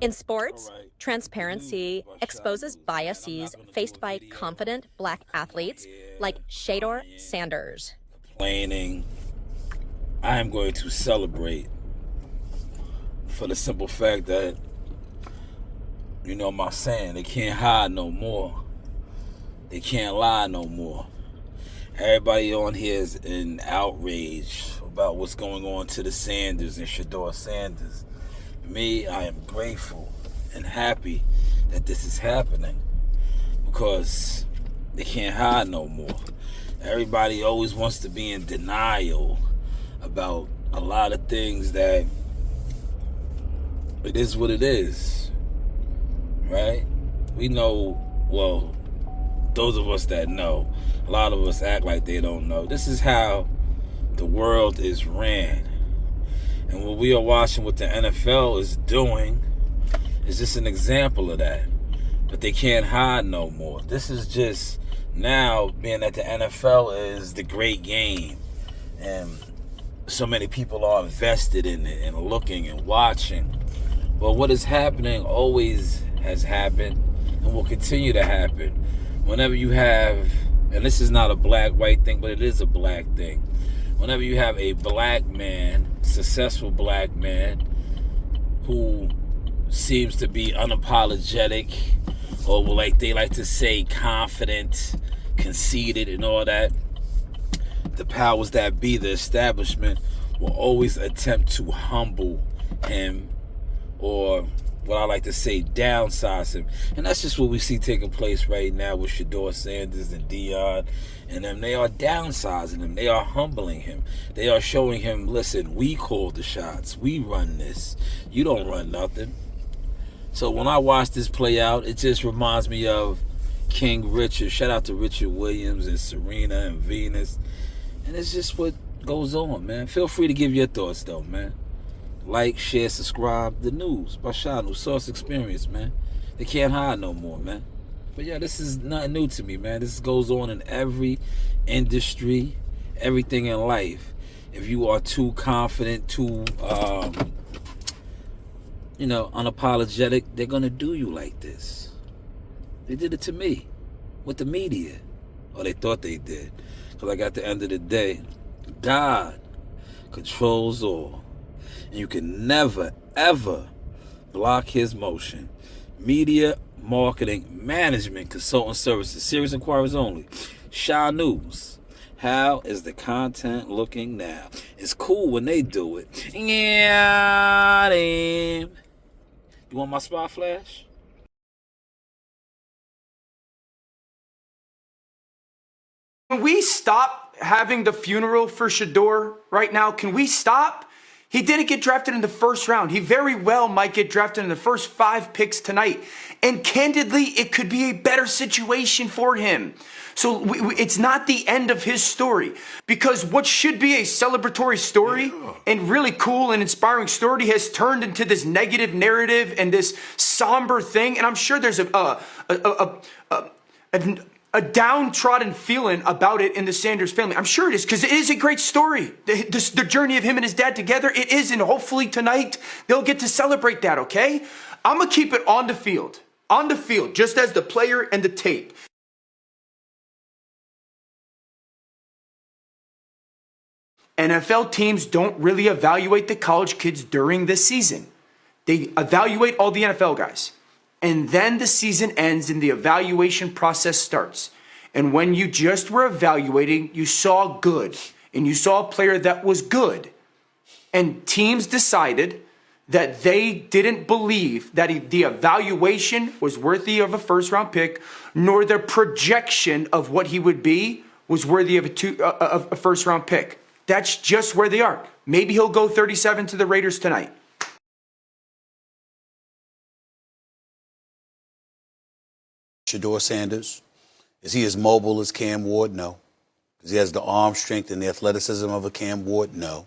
In sports, transparency exposes biases faced by confident Black athletes like Shedeur Sanders. Complaining, I am going to celebrate for the simple fact that, my saying, they can't hide no more. They can't lie no more. Everybody on here is in outrage about what's going on to the Sanders and Shedeur Sanders. Me, I am grateful and happy that this is happening because they can't hide no more. Everybody always wants to be in denial about a lot of things that it is what it is, right? We know, well, those of us that know, a lot of us act like they don't know. This is how the world is ran. And what we are watching what the NFL is doing is just an example of that. But they can't hide no more. This is just now being that the NFL is the great game. And so many people are invested in it and looking and watching. But what is happening always has happened and will continue to happen. Whenever you have, and this is not a black-white thing, but it is a black thing. Whenever you have a black man, successful black man, who seems to be unapologetic, or like they like to say, confident, conceited, and all that, the powers that be, the establishment, will always attempt to humble him, or what I like to say, downsize him. And that's just what we see taking place right now with Shedeur Sanders and Deion and them. They are downsizing him. They are humbling him. They are showing him, listen, we call the shots. We run this. You don't run nothing. So when I watch this play out, it just reminds me of King Richard. Shout out to Richard Williams and Serena and Venus. And it's just what goes on, man. Feel free to give your thoughts, though, man. Like, share, subscribe. The News by Shanewz, Source Experience, man. They can't hide no more, man. But yeah, this is nothing new to me, man. This goes on in every industry, everything in life. If you are too confident, too, unapologetic, they're going to do you like this. They did it to me with the media. Or they thought they did. Because like at the end of the day, God controls all. And you can never, ever block his motion. Media, marketing, management, consulting services, serious inquiries only. Shanewz. How is the content looking now? It's cool when they do it. Yeah, damn. You want my spot flash? Can we stop having the funeral for Shedeur right now? Can we stop? He didn't get drafted in the first round. He very well might get drafted in the first 5 picks tonight. And candidly, it could be a better situation for him. So it's not the end of his story. Because what should be a celebratory story and really cool and inspiring story has turned into this negative narrative and this somber thing. And I'm sure there's a downtrodden feeling about it in the Sanders family. I'm sure it is, because it is a great story. The journey of him and his dad together, it is, and hopefully tonight they'll get to celebrate that, okay? I'm going to keep it on the field, just as the player and the tape. NFL teams don't really evaluate the college kids during the season. They evaluate all the NFL guys. And then the season ends and the evaluation process starts. And when you just were evaluating, you saw good. And you saw a player that was good. And teams decided that they didn't believe that the evaluation was worthy of a first-round pick, nor the projection of what he would be was worthy of a first-round pick. That's just where they are. Maybe he'll go 37 to the Raiders tonight. Shedeur Sanders, is he as mobile as Cam Ward? No. Does he has the arm strength and the athleticism of a Cam Ward? No.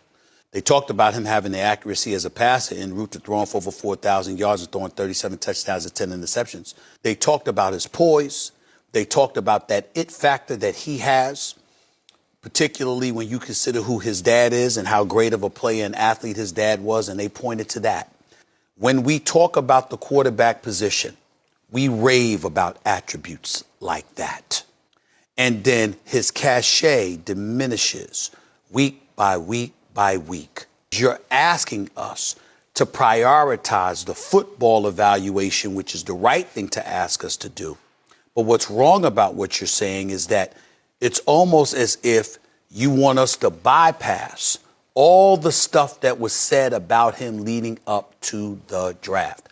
They talked about him having the accuracy as a passer en route to throwing for over 4,000 yards and throwing 37 touchdowns and 10 interceptions. They talked about his poise. They talked about that it factor that he has, particularly when you consider who his dad is and how great of a player and athlete his dad was, and they pointed to that. When we talk about the quarterback position, we rave about attributes like that. And then his cachet diminishes week by week by week. You're asking us to prioritize the football evaluation, which is the right thing to ask us to do. But what's wrong about what you're saying is that it's almost as if you want us to bypass all the stuff that was said about him leading up to the draft.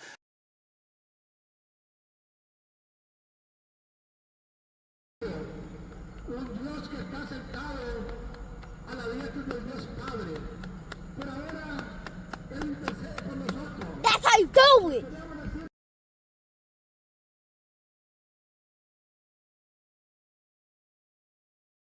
That's how you do it.